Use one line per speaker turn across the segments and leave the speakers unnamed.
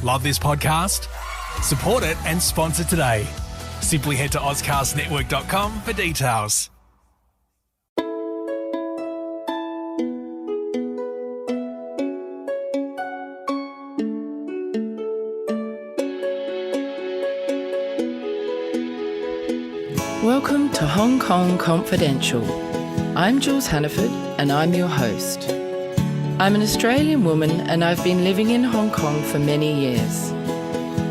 Love this podcast? Support it and sponsor today. Simply head to ozcastnetwork.com for details.
Welcome to Hong Kong Confidential. I'm Jules Hannaford and I'm your host. I'm an Australian woman and I've been living in Hong Kong for many years.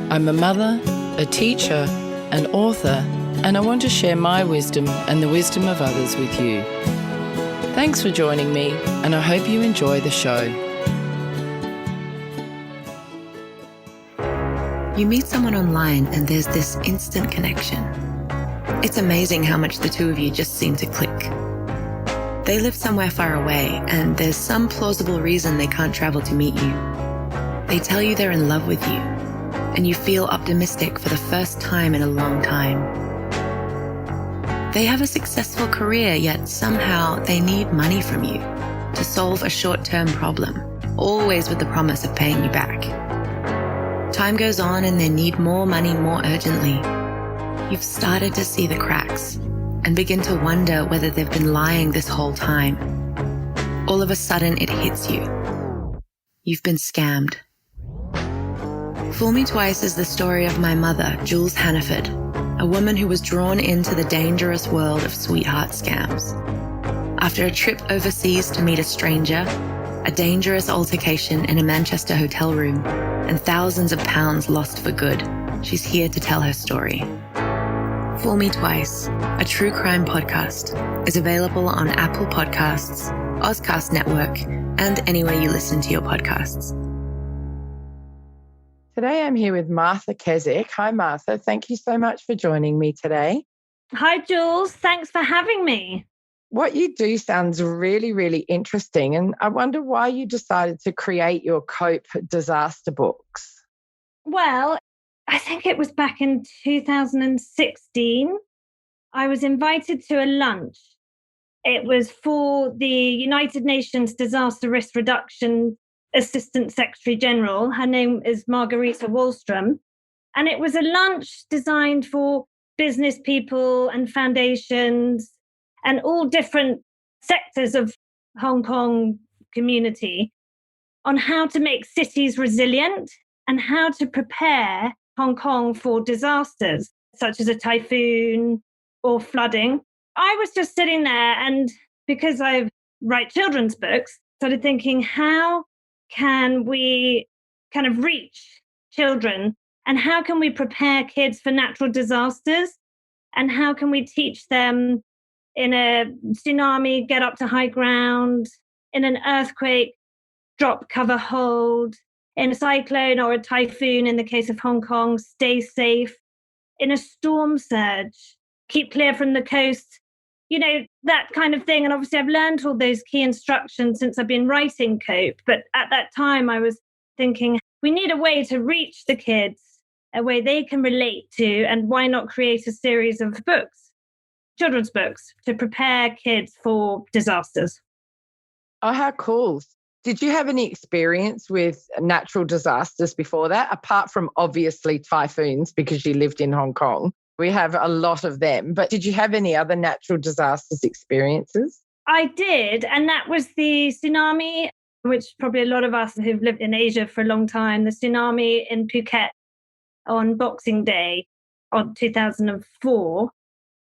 I'm a mother, a teacher, an author, and I want to share my wisdom and the wisdom of others with you. Thanks for joining me and I hope you enjoy the show.
You meet someone online and there's this instant connection. It's amazing how much the two of you just seem to click. They live somewhere far away and there's some plausible reason they can't travel to meet you. They tell you they're in love with you and you feel optimistic for the first time in a long time. They have a successful career, yet somehow they need money from you to solve a short-term problem, always with the promise of paying you back. Time goes on and they need more money more urgently. You've started to see the cracks and begin to wonder whether they've been lying this whole time. All of a sudden, it hits you. You've been scammed. Fool Me Twice is the story of my mother, Jules Hannaford, a woman who was drawn into the dangerous world of sweetheart scams. After a trip overseas to meet a stranger, a dangerous altercation in a Manchester hotel room, and thousands of pounds lost for good, she's here to tell her story. Fool Me Twice, a true crime podcast, is available on Apple Podcasts, Ozcast Network, and anywhere you listen to your podcasts.
Today I'm here with Martha Keswick. Hi Martha, thank you so much for joining me today.
Hi Jules, thanks for having me.
What you do sounds really, really interesting, and I wonder why you decided to create your Cope disaster books.
Well, I think it was back in 2016. I was invited to a lunch. It was for the United Nations Disaster Risk Reduction Assistant Secretary General. Her name is Margarita Wallström. And it was a lunch designed for business people and foundations and all different sectors of Hong Kong community on how to make cities resilient and how to prepare Hong Kong for disasters, such as a typhoon or flooding. I was just sitting there and because I write children's books, started thinking, how can we kind of reach children and how can we prepare kids for natural disasters and how can we teach them in a tsunami, get up to high ground, in an earthquake, drop, cover, hold, in a cyclone or a typhoon, in the case of Hong Kong, stay safe, in a storm surge, keep clear from the coast, that kind of thing. And obviously I've learned all those key instructions since I've been writing Cope. But at that time I was thinking, we need a way to reach the kids, a way they can relate to, and why not create a series of books, children's books, to prepare kids for disasters.
Oh, how cool. Did you have any experience with natural disasters before that, apart from obviously typhoons, because you lived in Hong Kong? We have a lot of them. But did you have any other natural disasters experiences?
I did. And that was the tsunami, which probably a lot of us who've lived in Asia for a long time, the tsunami in Phuket on Boxing Day on 2004.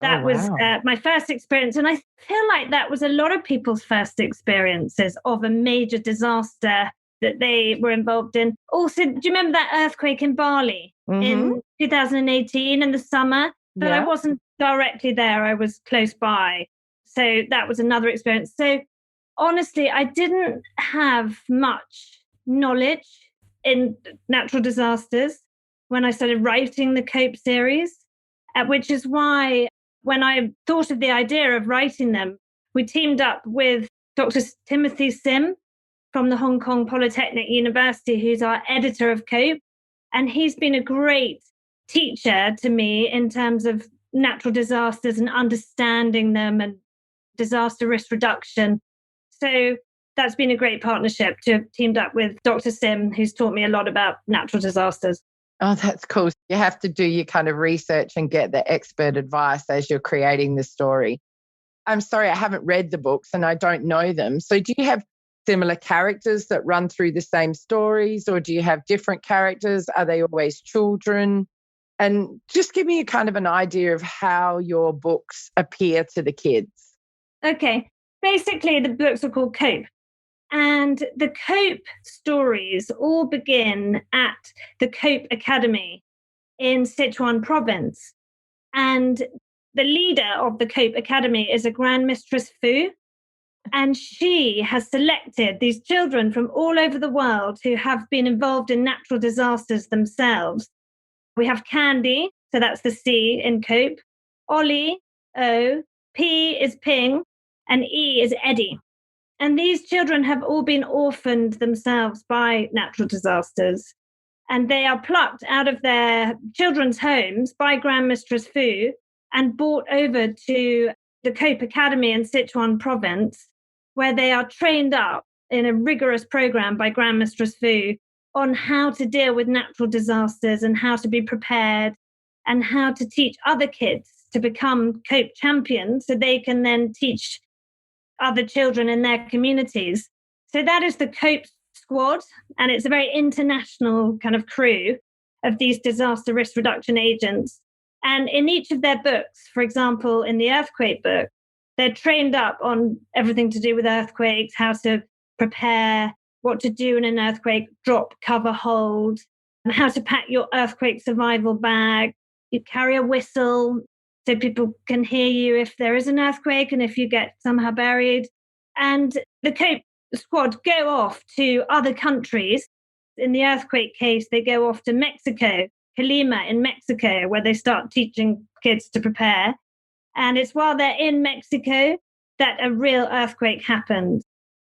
That was my first experience. And I feel like that was a lot of people's first experiences of a major disaster that they were involved in. Also, do you remember that earthquake in Bali in 2018 in the summer? But I wasn't directly there. I was close by. So that was another experience. So honestly, I didn't have much knowledge in natural disasters when I started writing the Cope series, which is why when I thought of the idea of writing them, we teamed up with Dr. Timothy Sim from the Hong Kong Polytechnic University, who's our editor of Cope. And he's been a great teacher to me in terms of natural disasters and understanding them and disaster risk reduction. So that's been a great partnership to have teamed up with Dr. Sim, who's taught me a lot about natural disasters.
Oh, that's cool. You have to do your kind of research and get the expert advice as you're creating the story. I'm sorry, I haven't read the books and I don't know them. So do you have similar characters that run through the same stories, or do you have different characters? Are they always children? And just give me a kind of an idea of how your books appear to the kids.
Okay. Basically, the books are called Cope. And the Cope stories all begin at the Cope Academy in Sichuan province. And the leader of the Cope Academy is a Grand Mistress Fu. And she has selected these children from all over the world who have been involved in natural disasters themselves. We have Candy, so that's the C in Cope, Ollie, O, P is Ping, and E is Eddy. And these children have all been orphaned themselves by natural disasters. And they are plucked out of their children's homes by Grand Mistress Fu and brought over to the Cope Academy in Sichuan province, where they are trained up in a rigorous program by Grand Mistress Fu on how to deal with natural disasters and how to be prepared and how to teach other kids to become Cope champions so they can then teach other children in their communities. So that is the Cope squad, and it's a very international kind of crew of these disaster risk reduction agents. And in each of their books, for example, in the earthquake book, they're trained up on everything to do with earthquakes, how to prepare, what to do in an earthquake, drop, cover, hold, and how to pack your earthquake survival bag. You carry a whistle so people can hear you if there is an earthquake and if you get somehow buried. And the Cope squad go off to other countries. In the earthquake case, they go off to Mexico, Colima in Mexico, where they start teaching kids to prepare. And it's while they're in Mexico that a real earthquake happened.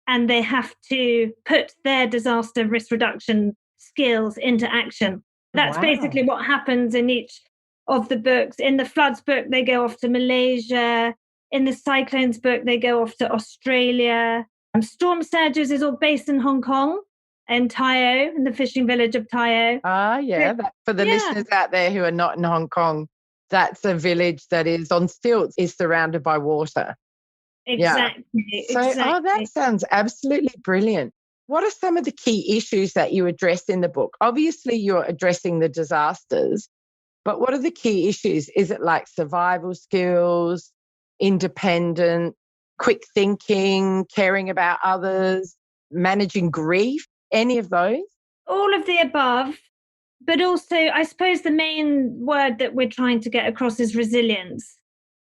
And they have to put their disaster risk reduction skills into action. That's basically what happens in each of the books. In the floods book, they go off to Malaysia. In the cyclones book, they go off to Australia. Storm Surges is all based in Hong Kong, in Tayo, in the fishing village of Tayo.
For the listeners out there who are not in Hong Kong, that's a village that is on stilts, is surrounded by water.
Exactly.
That sounds absolutely brilliant. What are some of the key issues that you address in the book? Obviously, you're addressing the disasters, but what are the key issues? Is it like survival skills, independent, quick thinking, caring about others, managing grief, any of those?
All of the above. But also, I suppose the main word that we're trying to get across is resilience.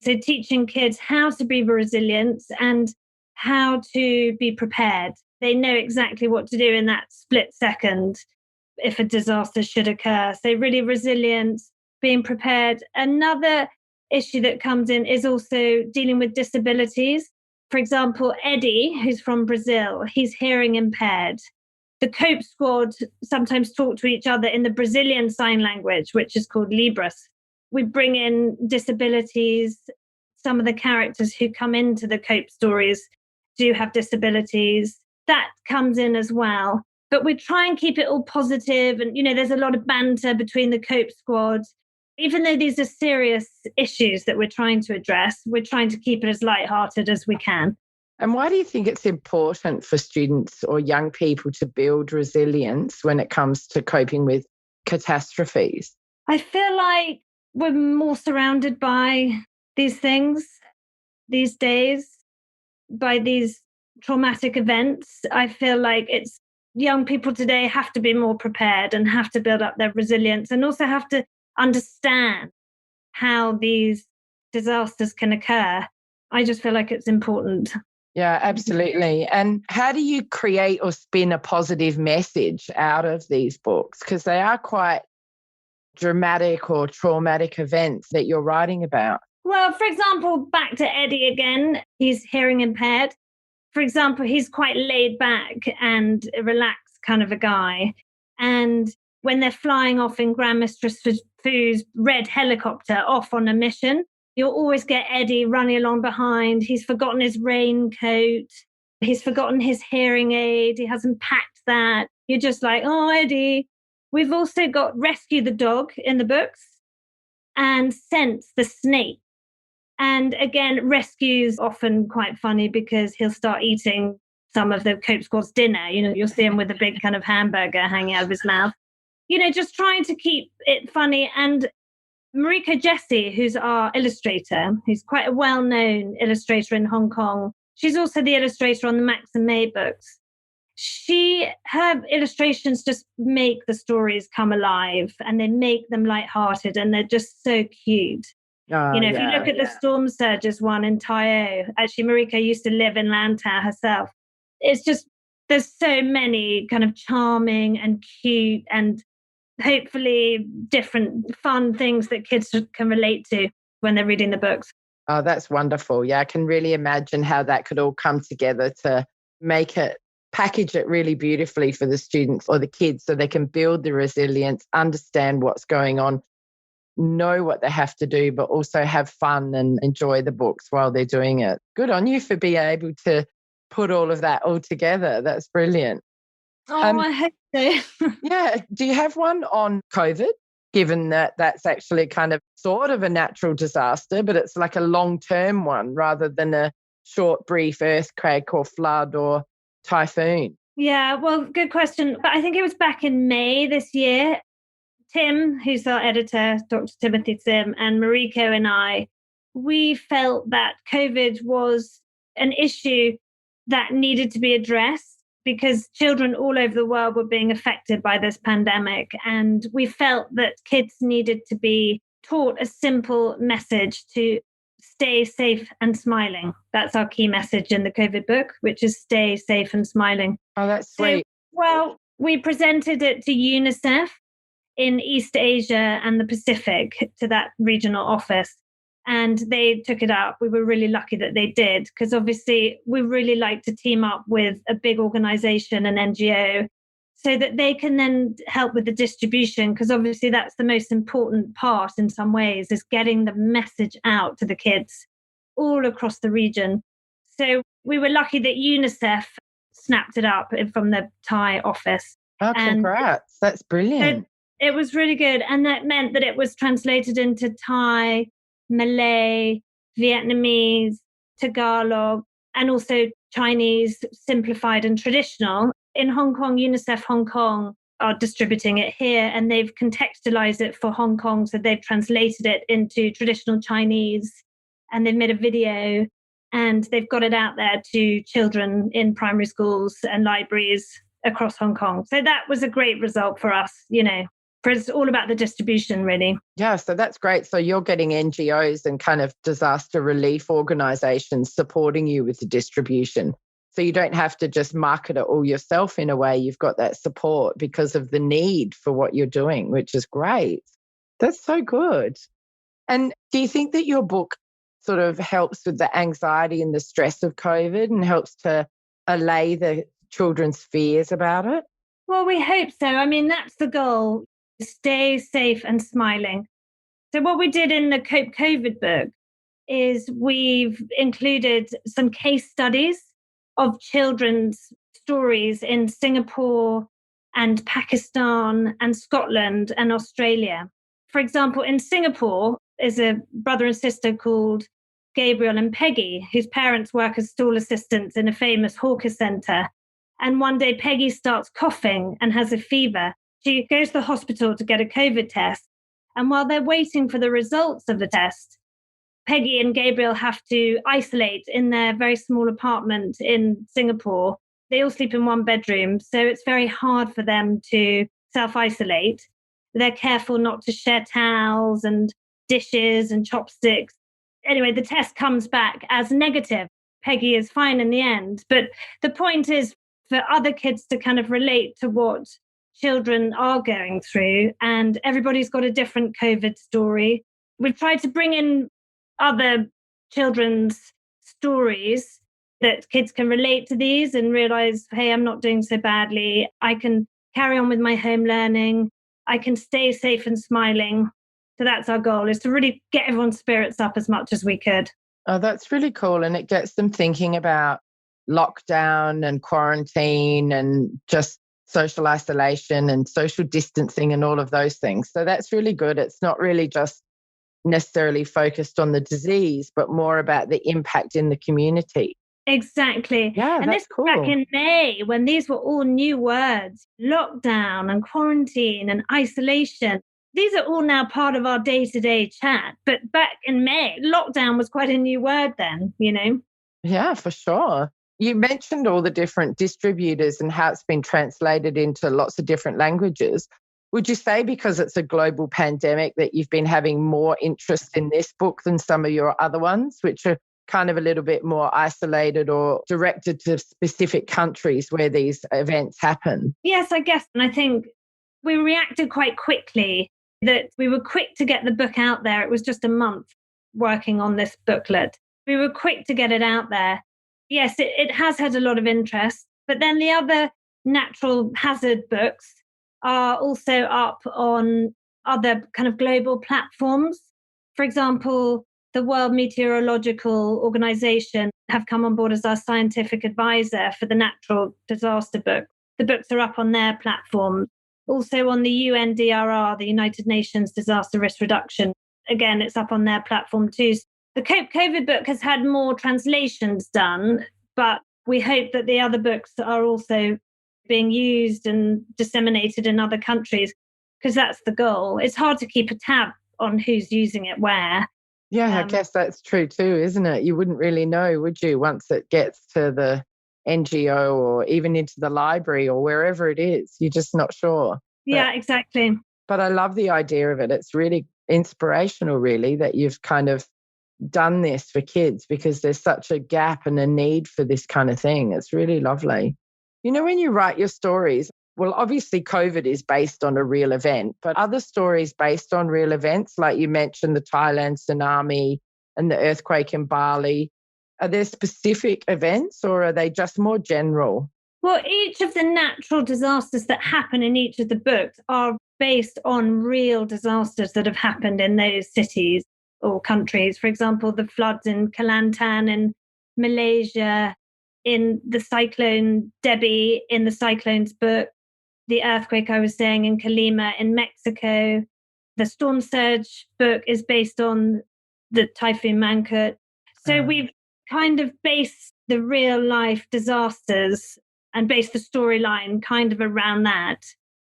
So teaching kids how to be resilient and how to be prepared. They know exactly what to do in that split second if a disaster should occur. So really resilient, being prepared. Another issue that comes in is also dealing with disabilities. For example, Eddy, who's from Brazil, he's hearing impaired. The Cope squad sometimes talk to each other in the Brazilian sign language, which is called Libras. We bring in disabilities. Some of the characters who come into the Cope stories do have disabilities. That comes in as well. But we try and keep it all positive. And, there's a lot of banter between the Cope squad. Even though these are serious issues that we're trying to address, we're trying to keep it as lighthearted as we can.
And why do you think it's important for students or young people to build resilience when it comes to coping with catastrophes?
I feel like we're more surrounded by these things these days, by these traumatic events. I feel like it's young people today have to be more prepared and have to build up their resilience and also have to understand how these disasters can occur. I just feel like it's important.
Yeah, absolutely. And how do you create or spin a positive message out of these books? Because they are quite dramatic or traumatic events that you're writing about.
Well, for example, back to Eddy again, he's hearing impaired. For example, he's quite laid back and relaxed kind of a guy. And when they're flying off in Grand Mistress Fu's red helicopter off on a mission, you'll always get Eddy running along behind. He's forgotten his raincoat. He's forgotten his hearing aid. He hasn't packed that. You're just like, oh, Eddy. We've also got Rescue the Dog in the books and Sense the Snake. And again, Rescue's often quite funny because he'll start eating some of the Cope Squad's dinner. You know, you'll see him with a big kind of hamburger hanging out of his mouth. You know, just trying to keep it funny. And Mariko Jesse, who's our illustrator, who's quite a well-known illustrator in Hong Kong. She's also the illustrator on the Max and May books. Her illustrations just make the stories come alive and they make them lighthearted and they're just so cute. If you look at the Storm Surges one in Tai O, actually Mariko used to live in Lantau herself. It's just, there's so many kind of charming and cute and hopefully different fun things that kids can relate to when they're reading the books.
Oh, that's wonderful. Yeah, I can really imagine how that could all come together to package it really beautifully for the students or the kids so they can build the resilience, understand what's going on, know what they have to do, but also have fun and enjoy the books while they're doing it. Good on you for being able to put all of that all together. That's brilliant.
Oh, I hope so.
Yeah. Do you have one on COVID, given that that's actually kind of sort of a natural disaster, but it's like a long-term one rather than a short, brief earthquake or flood or typhoon?
Yeah, well, good question. But I think it was back in May this year. Tim, who's our editor, Dr. Timothy Sim, and Mariko and I, we felt that COVID was an issue that needed to be addressed because children all over the world were being affected by this pandemic. And we felt that kids needed to be taught a simple message to stay safe and smiling. That's our key message in the COVID book, which is stay safe and smiling.
Oh, that's sweet.
So, we presented it to UNICEF in East Asia and the Pacific, to that regional office. And they took it up. We were really lucky that they did, because obviously we really like to team up with a big organization, an NGO, so that they can then help with the distribution, because obviously that's the most important part in some ways, is getting the message out to the kids all across the region. So we were lucky that UNICEF snapped it up from the Thai office.
Oh, congrats. That's brilliant.
It was really good. And that meant that it was translated into Thai, Malay, Vietnamese, Tagalog, and also Chinese, simplified and traditional. In Hong Kong, UNICEF Hong Kong are distributing it here, and they've contextualized it for Hong Kong. So they've translated it into traditional Chinese, and they've made a video, and they've got it out there to children in primary schools and libraries across Hong Kong. So that was a great result for us, for it's all about the distribution, really.
Yeah, so that's great. So you're getting NGOs and kind of disaster relief organisations supporting you with the distribution. So you don't have to just market it all yourself in a way. You've got that support because of the need for what you're doing, which is great. That's so good. And do you think that your book sort of helps with the anxiety and the stress of COVID and helps to allay the children's fears about it?
Well, we hope so. I mean, that's the goal. Stay safe and smiling. So what we did in the Cope COVID book is we've included some case studies of children's stories in Singapore and Pakistan and Scotland and Australia. For example, in Singapore is a brother and sister called Gabriel and Peggy, whose parents work as stall assistants in a famous hawker centre. And one day Peggy starts coughing and has a fever. She goes to the hospital to get a COVID test. And while they're waiting for the results of the test, Peggy and Gabriel have to isolate in their very small apartment in Singapore. They all sleep in one bedroom, so it's very hard for them to self-isolate. They're careful not to share towels and dishes and chopsticks. Anyway, the test comes back as negative. Peggy is fine in the end. But the point is for other kids to kind of relate to what children are going through, and everybody's got a different COVID story. We've tried to bring in other children's stories that kids can relate to these and realize, hey, I'm not doing so badly. I can carry on with my home learning. I can stay safe and smiling. So that's our goal, is to really get everyone's spirits up as much as we could.
Oh, that's really cool. And it gets them thinking about lockdown and quarantine and just social isolation and social distancing and all of those things. So that's really good. It's not really just necessarily focused on the disease, but more about the impact in the community.
Exactly.
Yeah,
and
that's
this
cool.
was back in May when these were all new words, lockdown and quarantine and isolation. These are all now part of our day-to-day chat. But back in May, lockdown was quite a new word then, you know?
Yeah, for sure. You mentioned all the different distributors and how it's been translated into lots of different languages. Would you say because it's a global pandemic that you've been having more interest in this book than some of your other ones, which are kind of a little bit more isolated or directed to specific countries where these events happen?
Yes, I guess. And I think we reacted quite quickly, that we were quick to get the book out there. It was just a month working on this booklet. We were quick to get it out there. Yes, it has had a lot of interest. But then the other natural hazard books are also up on other kind of global platforms. For example, the World Meteorological Organization have come on board as our scientific advisor for the natural disaster book. The books are up on their platform. Also on the UNDRR, the United Nations Disaster Risk Reduction. Again, it's up on their platform too. The COVID book has had more translations done, but we hope that the other books are also being used and disseminated in other countries, because that's the goal. It's hard to keep a tab on who's using it where.
Yeah, I guess that's true too, isn't it? You wouldn't really know, would you, once it gets to the NGO or even into the library or wherever it is. You're just not sure.
Yeah, exactly.
But I love the idea of it. It's really inspirational, really, that you've kind of done this for kids, because there's such a gap and a need for this kind of thing. It's really lovely. You know, when you write your stories, well, obviously COVID is based on a real event, but other stories based on real events, like you mentioned the Thailand tsunami and the earthquake in Bali, are there specific events or are they just more general?
Well, each of the natural disasters that happen in each of the books are based on real disasters that have happened in those cities or countries. For example, the floods in Kelantan in Malaysia, in the cyclone Debbie in the Cyclones book, the earthquake I was saying in Colima in Mexico. The storm surge book is based on the Typhoon Mangkhut. So we've kind of based the real life disasters and based the storyline kind of around that.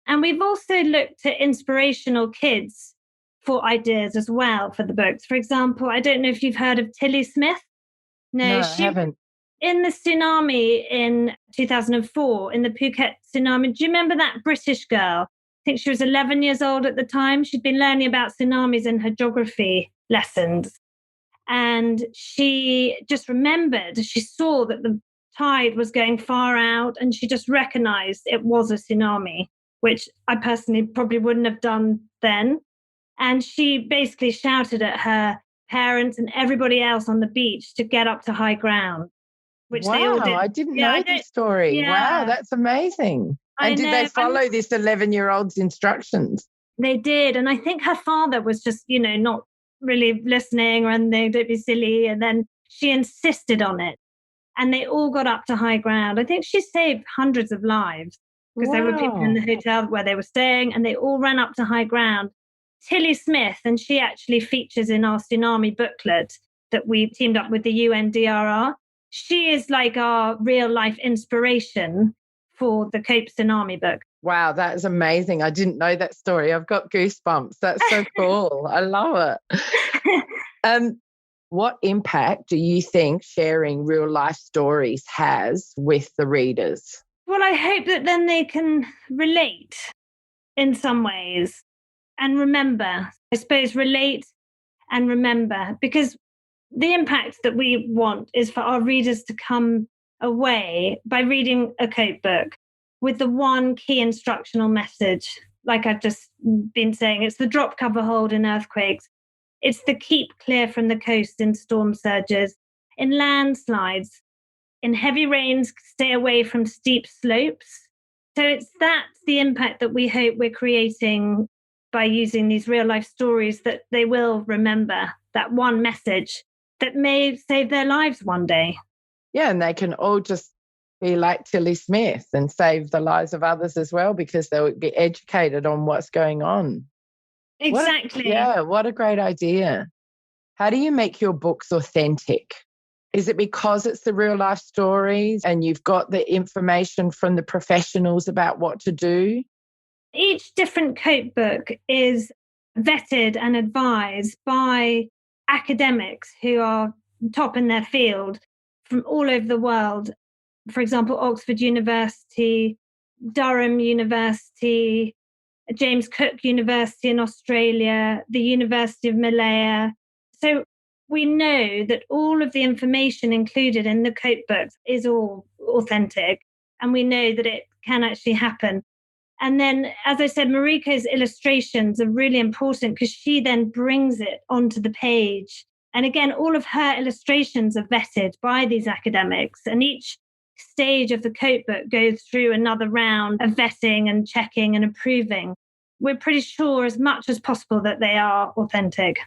And we've also looked at inspirational kids for ideas as well for the books. For example, I don't know if you've heard of Tilly Smith.
No, I haven't.
In the tsunami in 2004, in the Phuket tsunami, do you remember that British girl? I think she was 11 years old at the time. She'd been learning about tsunamis in her geography lessons. And she just remembered, she saw that the tide was going far out and she just recognized it was a tsunami, which I personally probably wouldn't have done then. And she basically shouted at her parents and everybody else on the beach to get up to high ground. Which they all did.
I didn't know this story.
Yeah.
Wow, that's amazing. And did they follow this 11-year-old's instructions?
They did. And I think her father was just, not really listening or anything, don't be silly. And then she insisted on it. And they all got up to high ground. I think she saved hundreds of lives because there were people in the hotel where they were staying and they all ran up to high ground. Tilly Smith, and she actually features in our tsunami booklet that we teamed up with the UNDRR. She is like our real life inspiration for the Cope Tsunami book.
Wow, that is amazing. I didn't know that story. I've got goosebumps. That's so cool. I love it. What impact do you think sharing real life stories has with the readers?
Well, I hope that then they can relate in some ways and remember. I suppose relate and remember, because the impact that we want is for our readers to come away by reading a Cope book with the one key instructional message. Like I've just been saying, it's the drop, cover, hold in earthquakes. It's the keep clear from the coast in storm surges, in landslides, in heavy rains, stay away from steep slopes. So that's the impact that we hope we're creating by using these real life stories, that they will remember that one message that may save their lives one day.
Yeah, and they can all just be like Tilly Smith and save the lives of others as well, because they'll be educated on what's going on.
Exactly.
What a great idea. How do you make your books authentic? Is it because it's the real life stories and you've got the information from the professionals about what to do?
Each different cope book is vetted and advised by academics who are top in their field from all over the world. For example, Oxford University, Durham University, James Cook University in Australia, the University of Malaya. So we know that all of the information included in the cope books is all authentic, and we know that it can actually happen. And then, as I said, Mariko's illustrations are really important because she then brings it onto the page. And again, all of her illustrations are vetted by these academics, and each stage of the cope book goes through another round of vetting and checking and approving. We're pretty sure as much as possible that they are authentic.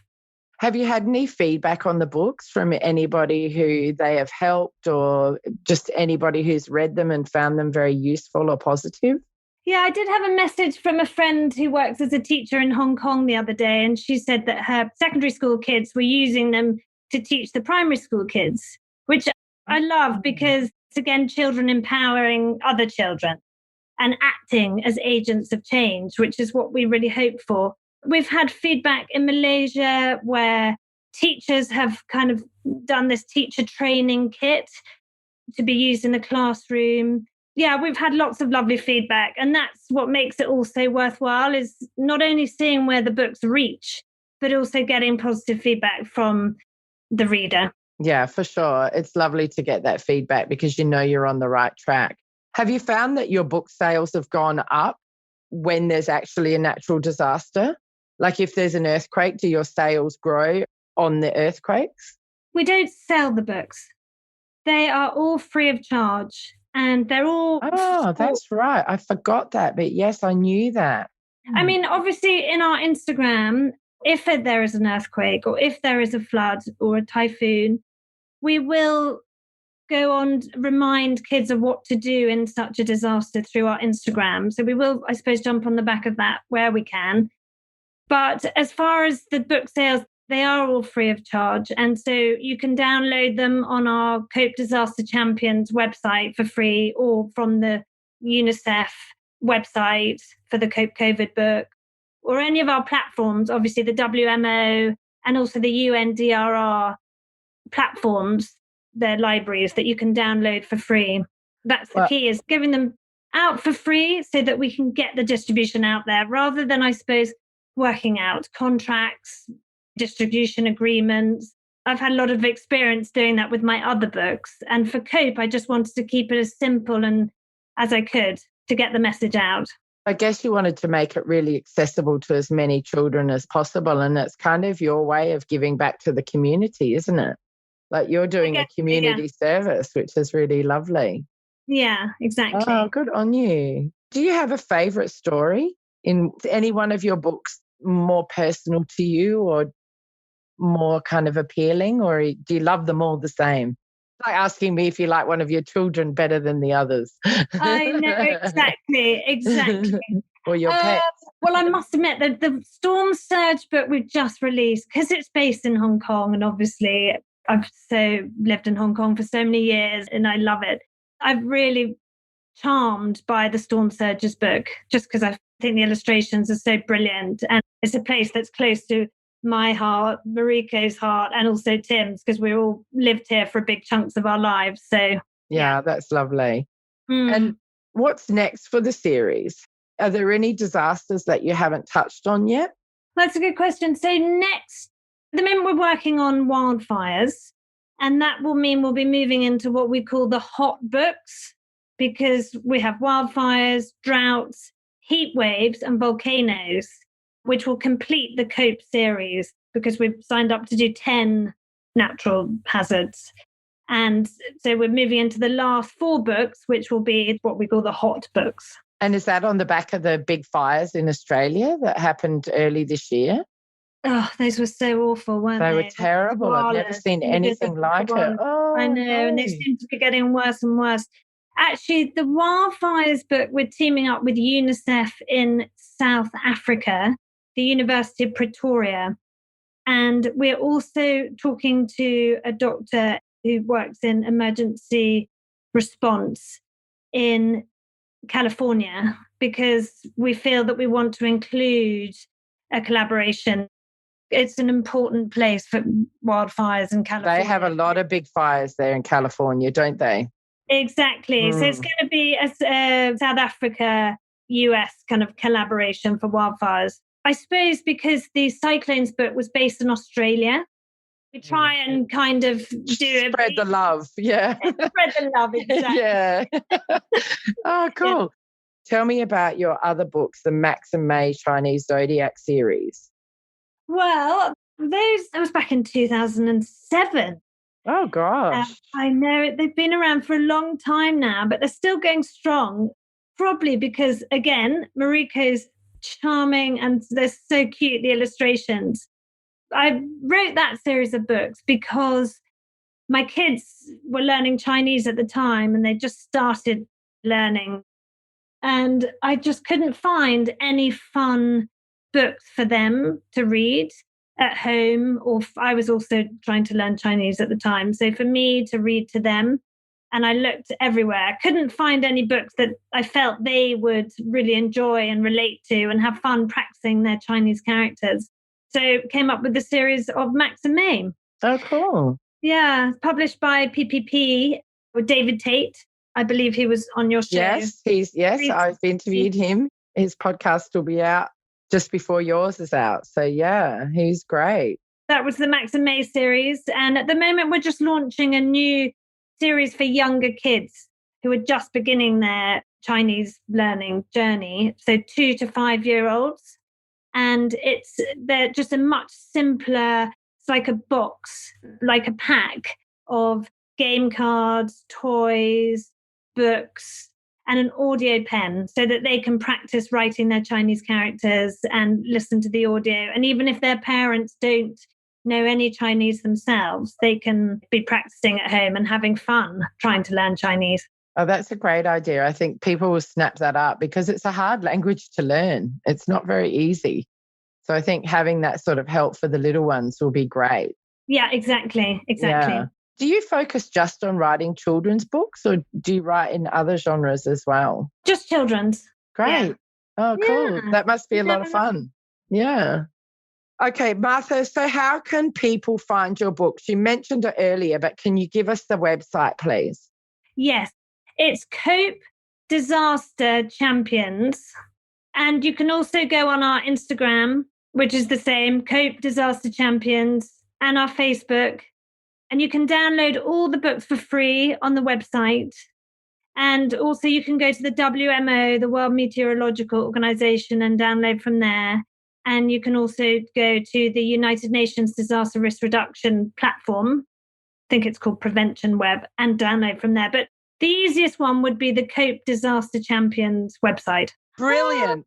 Have you had any feedback on the books from anybody who they have helped, or just anybody who's read them and found them very useful or positive?
Yeah, I did have a message from a friend who works as a teacher in Hong Kong the other day, and she said that her secondary school kids were using them to teach the primary school kids, which I love because it's, again, children empowering other children and acting as agents of change, which is what we really hope for. We've had feedback in Malaysia where teachers have kind of done this teacher training kit to be used in the classroom. Yeah, we've had lots of lovely feedback. And that's what makes it also worthwhile, is not only seeing where the books reach, but also getting positive feedback from the reader.
Yeah, for sure. It's lovely to get that feedback because you know you're on the right track. Have you found that your book sales have gone up when there's actually a natural disaster? Like if there's an earthquake, do your sales grow on the earthquakes?
We don't sell the books. They are all free of charge. And they're all...
Oh, that's right. I forgot that. But yes, I knew that.
I mean, obviously in our Instagram, if there is an earthquake or if there is a flood or a typhoon, we will go on to remind kids of what to do in such a disaster through our Instagram. So we will, I suppose, jump on the back of that where we can. But as far as the book sales, they are all free of charge. And so you can download them on our Cope Disaster Champions website for free, or from the UNICEF website for the Cope COVID book, or any of our platforms, obviously the WMO and also the UNDRR platforms, their libraries that you can download for free. That's the key, is giving them out for free so that we can get the distribution out there, rather than, I suppose, working out contracts, distribution agreements. I've had a lot of experience doing that with my other books. And for Cope, I just wanted to keep it as simple and as I could to get the message out.
I guess you wanted to make it really accessible to as many children as possible. And it's kind of your way of giving back to the community, isn't it? Like you're doing a community service, which is really lovely.
Yeah, exactly.
Oh, good on you. Do you have a favourite story in any one of your books, more personal to you or more kind of appealing, or do you love them all the same? It's like asking me if you like one of your children better than the others.
I know, exactly.
Or your pets.
Well, I must admit that the Storm Surge book we've just released, because it's based in Hong Kong, and obviously I've lived in Hong Kong for so many years and I love it. I'm really charmed by the Storm Surges book, just because I think the illustrations are so brilliant. And it's a place that's close to my heart, Mariko's heart, and also Tim's, because we all lived here for big chunks of our lives. So
yeah, that's lovely. And what's next for the series? Are there any disasters that you haven't touched on yet?
That's a good question. So next, at the moment we're working on wildfires, and that will mean we'll be moving into what we call the hot books, because we have wildfires, droughts, heat waves and volcanoes, which will complete the Cope series, because we've signed up to do 10 natural hazards. And so we're moving into the last 4 books, which will be what we call the hot books.
And is that on the back of the big fires in Australia that happened early this year?
Oh, those were so awful, weren't
They
they?
were terrible. I've never seen anything like it.
I
Oh,
know, and they
no.
seem to be getting worse and worse. Actually, the wildfires book, we're teaming up with UNICEF in South Africa, the University of Pretoria. And we're also talking to a doctor who works in emergency response in California, because we feel that we want to include a collaboration. It's an important place for wildfires in California.
They have a lot of big fires there in California, don't they?
Exactly. So it's going to be a South Africa, US kind of collaboration for wildfires. I suppose because the Cyclones book was based in Australia, we try and kind of do
Spread the love. Yeah.
Spread the love, exactly.
Yeah. Oh, cool. Yeah. Tell me about your other books, the Max and May Chinese Zodiac series.
Well, that was back in 2007.
Oh, gosh.
I know they've been around for a long time now, but they're still going strong, probably because, again, Mariko's charming and they're so cute, the illustrations. I wrote that series of books because my kids were learning Chinese at the time and they just started learning. And I just couldn't find any fun books for them to read at home, or I was also trying to learn Chinese at the time. So for me to read to them, and I looked everywhere, I couldn't find any books that I felt they would really enjoy and relate to and have fun practicing their Chinese characters. So came up with the series of Max and May.
Oh, cool.
Yeah, published by PPP with David Tate. I believe he was on your show.
Yes, I've interviewed him. His podcast will be out just before yours is out. So, yeah, he's great.
That was the Max and May series. And at the moment, we're just launching a new series for younger kids who are just beginning their Chinese learning journey. So 2 to 5 year olds. And they're just a much simpler, it's like a box, like a pack of game cards, toys, books, and an audio pen so that they can practice writing their Chinese characters and listen to the audio. And even if their parents don't know any Chinese themselves, they can be practicing at home and having fun trying to learn Chinese.
Oh, that's a great idea. I think people will snap that up because it's a hard language to learn. It's not very easy. So I think having that sort of help for the little ones will be great.
Yeah, exactly.
Yeah. Do you focus just on writing children's books or do you write in other genres as well?
Just children's.
Great. Yeah. Oh, cool.
Yeah.
That must be a lot of fun. Yeah. Okay, Martha, so how can people find your books? You mentioned it earlier, but can you give us the website, please?
Yes, it's Cope Disaster Champions. And you can also go on our Instagram, which is the same, Cope Disaster Champions, and our Facebook. And you can download all the books for free on the website. And also you can go to the WMO, the World Meteorological Organization, and download from there. And you can also go to the United Nations Disaster Risk Reduction platform. I think it's called Prevention Web, and download from there. But the easiest one would be the Cope Disaster Champions website.
Brilliant.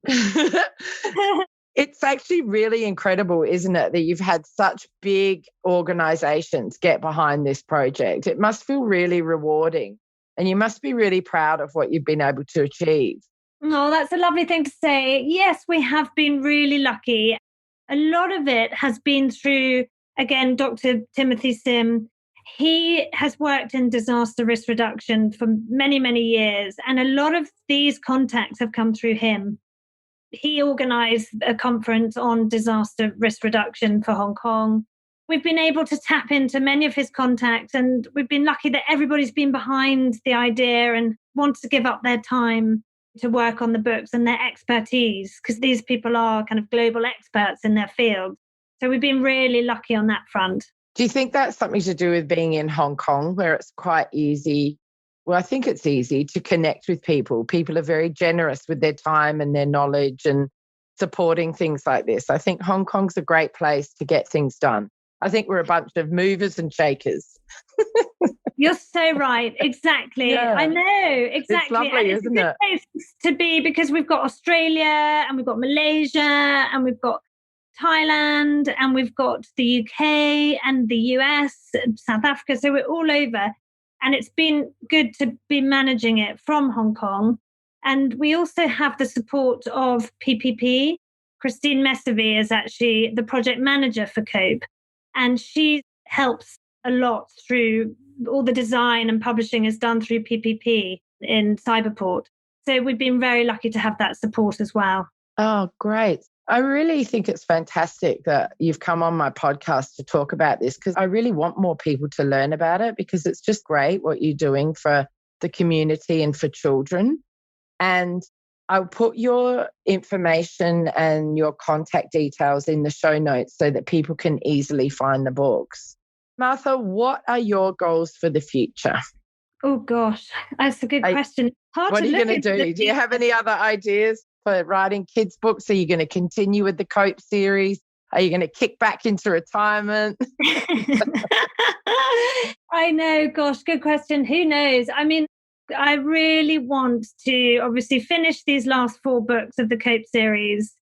It's actually really incredible, isn't it, that you've had such big organizations get behind this project. It must feel really rewarding and you must be really proud of what you've been able to achieve.
Oh, that's a lovely thing to say. Yes, we have been really lucky. A lot of it has been through, again, Dr. Timothy Sim. He has worked in disaster risk reduction for many, many years, and a lot of these contacts have come through him. He organised a conference on disaster risk reduction for Hong Kong. We've been able to tap into many of his contacts, and we've been lucky that everybody's been behind the idea and wants to give up their time to work on the books and their expertise, because these people are kind of global experts in their field. So we've been really lucky on that front.
Do you think that's something to do with being in Hong Kong, where it's quite easy? Well, I think it's easy to connect with people. People are very generous with their time and their knowledge and supporting things like this. I think Hong Kong's a great place to get things done. I think we're a bunch of movers and shakers.
You're so right. Exactly. Yeah. I know. Exactly.
It's lovely,
it's
isn't it?
Place to be, because we've got Australia and we've got Malaysia and we've got Thailand, and we've got the UK and the US, South Africa. So we're all over. And it's been good to be managing it from Hong Kong. And we also have the support of PPP. Christine Messavy is actually the project manager for COPE. And she helps a lot through all the design and publishing is done through PPP in Cyberport. So we've been very lucky to have that support as well.
Oh, great. I really think it's fantastic that you've come on my podcast to talk about this, because I really want more people to learn about it, because it's just great what you're doing for the community and for children. And I'll put your information and your contact details in the show notes so that people can easily find the books. Martha, what are your goals for the future?
Oh, gosh, that's a good question.
What are you going to do? Do you have any other ideas for writing kids' books? Are you going to continue with the COPE series? Are you going to kick back into retirement?
I know, gosh, good question. Who knows? I mean, I really want to obviously finish these last 4 books of the COPE series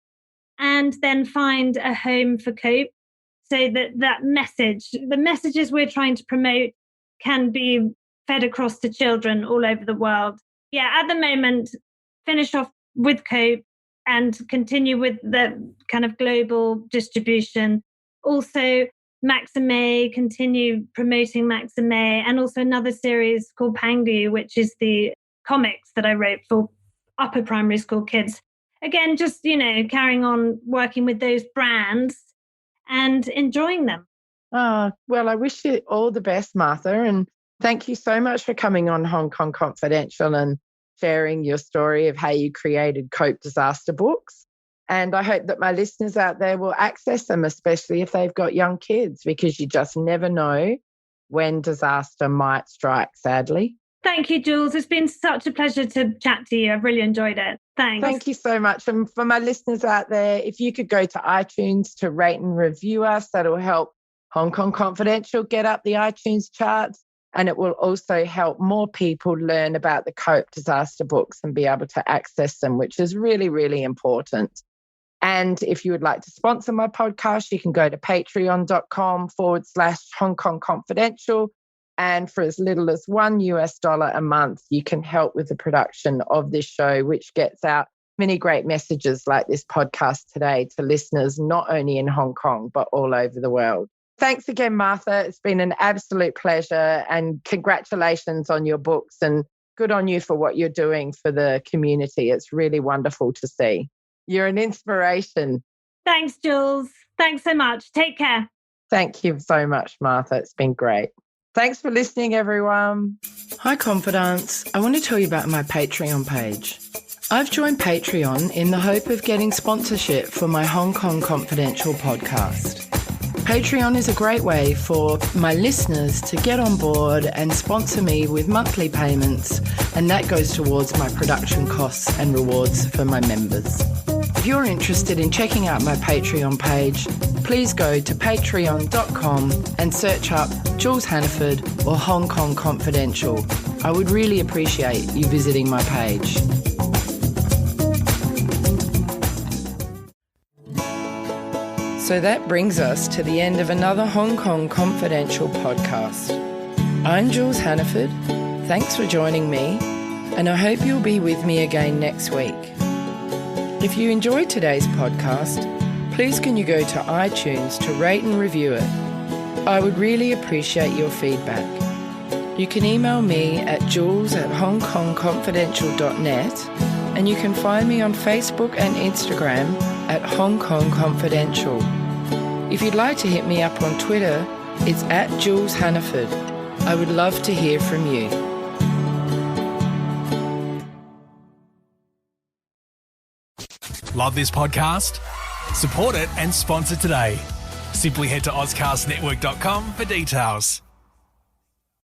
and then find a home for COPE so that message, the messages we're trying to promote, can be fed across to children all over the world. Yeah, at the moment, finish off with COPE and continue with the kind of global distribution. Also, Maxime, continue promoting Maxime, and also another series called Pangu, which is the comics that I wrote for upper primary school kids. Again, just, carrying on working with those brands and enjoying them.
Oh, well, I wish you all the best, Martha. And thank you so much for coming on Hong Kong Confidential and sharing your story of how you created COPE disaster books. And I hope that my listeners out there will access them, especially if they've got young kids, because you just never know when disaster might strike, sadly.
Thank you, Jules. It's been such a pleasure to chat to you. I've really enjoyed it. Thanks.
Thank you so much. And for my listeners out there, if you could go to iTunes to rate and review us, that'll help Hong Kong Confidential get up the iTunes charts. And it will also help more people learn about the COPE disaster books and be able to access them, which is really, really important. And if you would like to sponsor my podcast, you can go to patreon.com/Hong Kong Confidential. And for as little as $1 a month, you can help with the production of this show, which gets out many great messages like this podcast today to listeners, not only in Hong Kong, but all over the world. Thanks again, Martha. It's been an absolute pleasure, and congratulations on your books, and good on you for what you're doing for the community. It's really wonderful to see. You're an inspiration.
Thanks, Jules. Thanks so much. Take care.
Thank you so much, Martha. It's been great. Thanks for listening, everyone. Hi, Confidants. I want to tell you about my Patreon page. I've joined Patreon in the hope of getting sponsorship for my Hong Kong Confidential podcast. Patreon is a great way for my listeners to get on board and sponsor me with monthly payments, and that goes towards my production costs and rewards for my members. If you're interested in checking out my Patreon page, please go to patreon.com and search up Jules Hannaford or Hong Kong Confidential. I would really appreciate you visiting my page. So that brings us to the end of another Hong Kong Confidential podcast. I'm Jules Hannaford. Thanks for joining me, and I hope you'll be with me again next week. If you enjoyed today's podcast, please can you go to iTunes to rate and review it. I would really appreciate your feedback. You can email me at jules@hongkongconfidential.net, and you can find me on Facebook and Instagram at Hong Kong Confidential. If you'd like to hit me up on Twitter, it's at Jules Hannaford. I would love to hear from you.
Love this podcast? Support it and sponsor today. Simply head to AuscastNetwork.com for details.